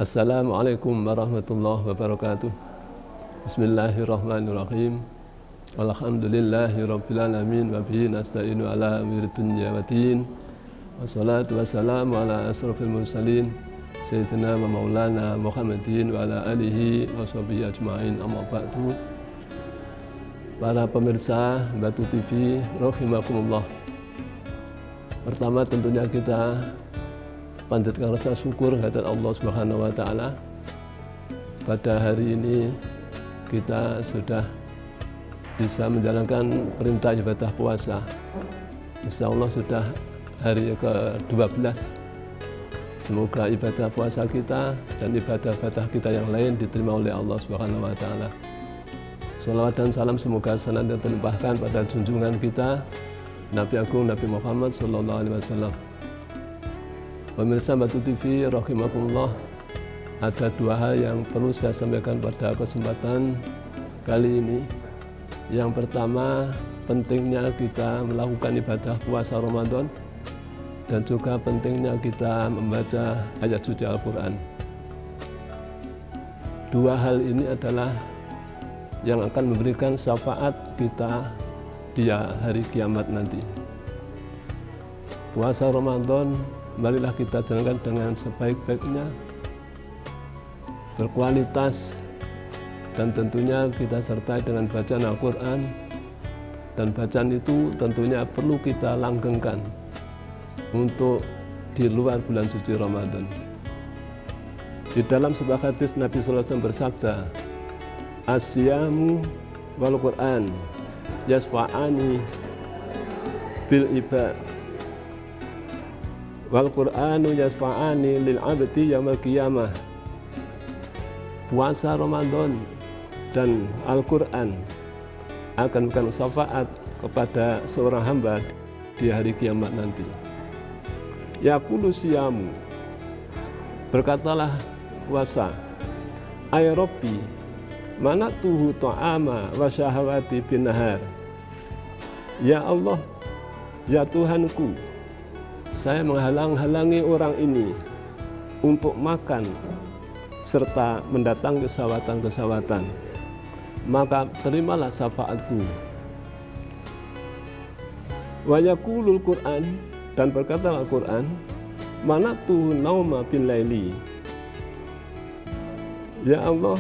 Assalamualaikum warahmatullahi wabarakatuh. Bismillahirrahmanirrahim. Alhamdulillahi rabbil alamin wa bihi nasta'inu ala umuri dunya waddin. Wassalatu wassalamu ala asrofil mursalin sayyidina wa maulana Muhammadin wa ala alihi wa sahbihi ajma'in, amma ba'du. Para pemirsa Batu TV rahimakumullah. Pertama tentunya kita panjatkan rasa syukur kehadirat Allah Subhanahu wa taala. Pada hari ini kita sudah bisa menjalankan perintah ibadah puasa. Insya Allah sudah hari ke-12. Semoga ibadah puasa kita dan ibadah-ibadah kita yang lain diterima oleh Allah Subhanahu wa taala. Salawat dan salam semoga senantiasa terlimpahkan pada junjungan kita Nabi Agung Nabi Muhammad sallallahu alaihi wasallam. Pemirsa Batu TV rahimakumullah, ada dua hal yang perlu saya sampaikan pada kesempatan kali ini. Yang pertama, pentingnya kita melakukan ibadah puasa Ramadan dan juga pentingnya kita membaca ayat suci Al-Quran. Dua hal ini adalah yang akan memberikan syafaat kita di hari kiamat nanti. Puasa Ramadan marilah kita jalankan dengan sebaik-baiknya, berkualitas, dan tentunya kita sertai dengan bacaan Al-Quran. Dan bacaan itu tentunya perlu kita langgengkan untuk di luar bulan suci Ramadan. Di dalam sebuah hadis Nabi sallallahu alaihi wasallam bersabda, "Asyamu wal Quran yasfa'ani bil ibad wal Qur'anu yasfa'ani lil abdi yaumil qiyamah." Puasa Ramadan dan Al-Quran akan memberikan syafaat kepada seorang hamba di hari kiamat nanti. Yaqulu siyamu, berkatalah puasa, ay Rabbi manatuhu ta'ama wa syahawati bin nahar. Ya Allah, ya Tuhanku, saya menghalang-halangi orang ini untuk makan serta mendatangi kesawatan-kesawatan, maka terimalah syafaatku. Wa yaqulul Qur'an, dan berkata Al-Quran, manatu nauma bil laili. Ya Allah,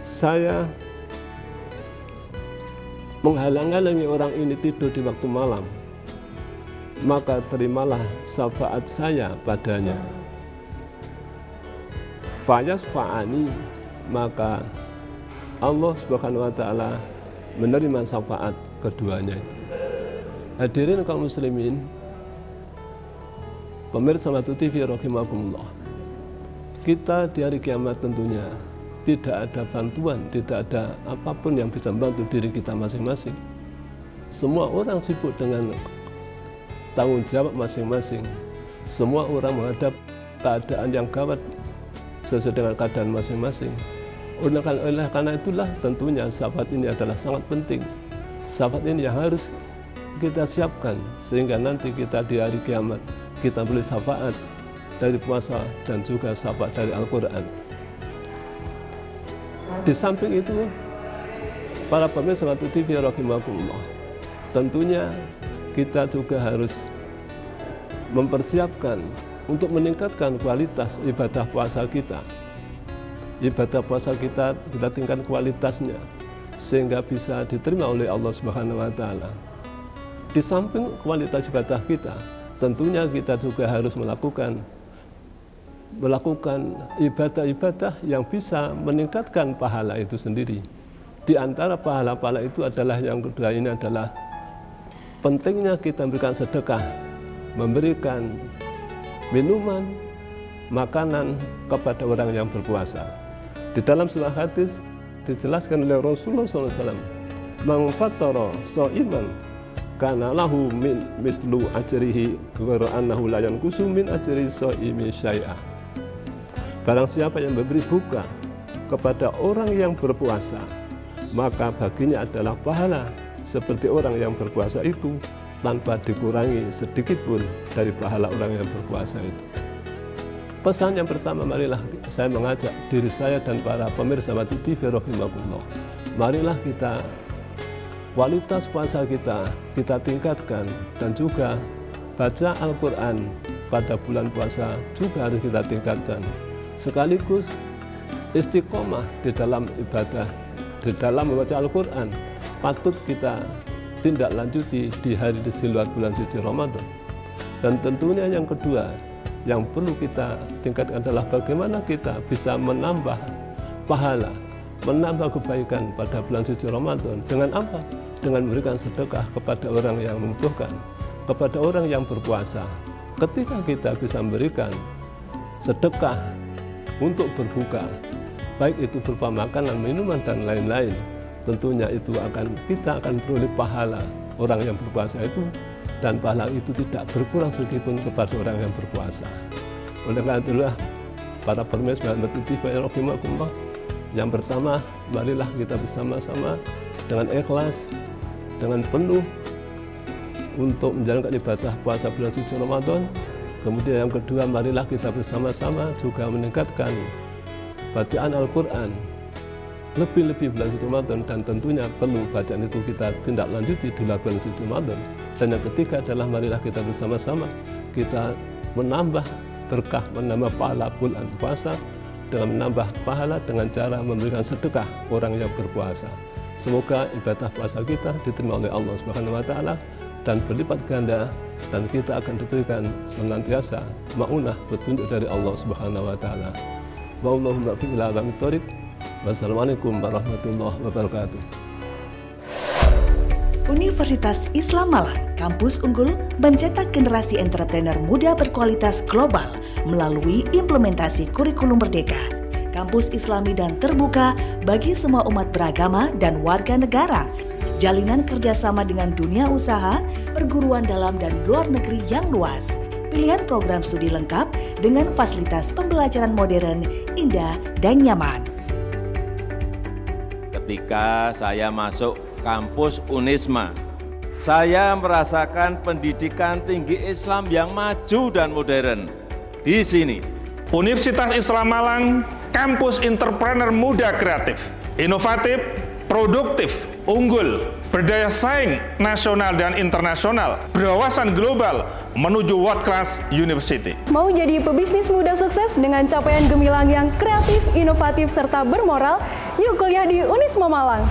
saya menghalang-halangi orang ini tidur di waktu malam, maka terimalah syafaat saya padanya. Fayasfa'ani, maka Allah Subhanahu wa taala menerima syafaat keduanya. Hadirin kaum muslimin, pemirsa Batu TV rahimakumullah. Kita di hari kiamat tentunya tidak ada bantuan, tidak ada apapun yang bisa membantu diri kita masing-masing. Semua orang sibuk dengan tanggung jawab masing-masing. Semua orang menghadap keadaan yang gawat sesuai dengan keadaan masing-masing. Oleh karena itulah tentunya syafaat ini adalah sangat penting. Syafaat ini yang harus kita siapkan sehingga nanti kita di hari kiamat kita boleh syafaat dari puasa dan juga syafaat dari Al-Quran. Di samping itu, para pemirsa Batu TV rahimakumullah, tentunya kita juga harus mempersiapkan untuk meningkatkan kualitas ibadah puasa kita. Ibadah puasa kita tingkatkan kualitasnya sehingga bisa diterima oleh Allah Subhanahu wa taala. Di samping kualitas ibadah kita, tentunya kita juga harus melakukan ibadah-ibadah yang bisa meningkatkan pahala itu sendiri. Di antara pahala-pahala itu adalah yang kedua ini adalah pentingnya kita memberikan sedekah, memberikan minuman, makanan kepada orang yang berpuasa. Di dalam sebuah hadis dijelaskan oleh Rasulullah SAW, "Man fattara sha'iman kana lahu min mislu ajrihi ghairu annahu la yanqusu min ajri shaimi syai'a." Barang siapa yang memberi buka kepada orang yang berpuasa, maka baginya adalah pahala seperti orang yang berpuasa itu tanpa dikurangi sedikit pun dari pahala orang yang berpuasa itu. Pesan yang pertama, marilah saya mengajak diri saya dan para pemirsa Mati TV rahimakumullah. Marilah kita kualitas puasa kita tingkatkan, dan juga baca Al-Quran pada bulan puasa juga harus kita tingkatkan. Sekaligus istiqomah di dalam ibadah, di dalam membaca Al-Quran patut kita tindak lanjuti di hari di luar bulan suci Ramadan. Dan tentunya yang kedua yang perlu kita tingkatkan adalah bagaimana kita bisa menambah pahala, menambah kebaikan pada bulan suci Ramadan. Dengan apa? Dengan memberikan sedekah kepada orang yang membutuhkan, kepada orang yang berpuasa. Ketika kita bisa memberikan sedekah untuk berbuka, baik itu berupa makanan, minuman, dan lain-lain, tentunya itu kita akan beroleh pahala orang yang berpuasa itu, dan pahala itu tidak berkurang sedikitpun kepada orang yang berpuasa. Oleh karena itulah, para pemirsa Mati TV rahimakumullah, yang pertama, marilah kita bersama-sama dengan ikhlas, dengan penuh untuk menjalankan ibadah puasa bulan suci Ramadan. Kemudian yang kedua, marilah kita bersama-sama juga meningkatkan bacaan Al-Quran lebih-lebih bulan suci Ramadan, dan tentunya perlu bacaan itu kita tindak lanjuti di bulan suci Ramadan. Dan yang ketiga adalah marilah kita bersama-sama kita menambah berkah, menambah pahala bulan puasa dengan menambah pahala dengan cara memberikan sedekah orang yang berpuasa. Semoga ibadah puasa kita diterima oleh Allah Subhanahu wa taala dan berlipat ganda, dan kita akan diberikan senantiasa maunah petunjuk dari Allah Subhanahu wa taala. Wallahumma fi ila aqwamit thoriq. Wassalamualaikum warahmatullahi wabarakatuh. Universitas Islam Malang, kampus unggul mencetak generasi entrepreneur muda berkualitas global melalui implementasi kurikulum merdeka. Kampus Islami dan terbuka bagi semua umat beragama dan warga negara. Jalinan kerjasama dengan dunia usaha, perguruan dalam dan luar negeri yang luas. Pilihan program studi lengkap dengan fasilitas pembelajaran modern, indah, dan nyaman. Ketika saya masuk kampus Unisma, saya merasakan pendidikan tinggi Islam yang maju dan modern. Di sini, Universitas Islam Malang, kampus entrepreneur muda kreatif, inovatif, produktif, unggul, berdaya saing nasional dan internasional, berwawasan global menuju world class university. Mau jadi pebisnis muda sukses dengan capaian gemilang yang kreatif, inovatif, serta bermoral? Yuk kuliah di Unisma Malang.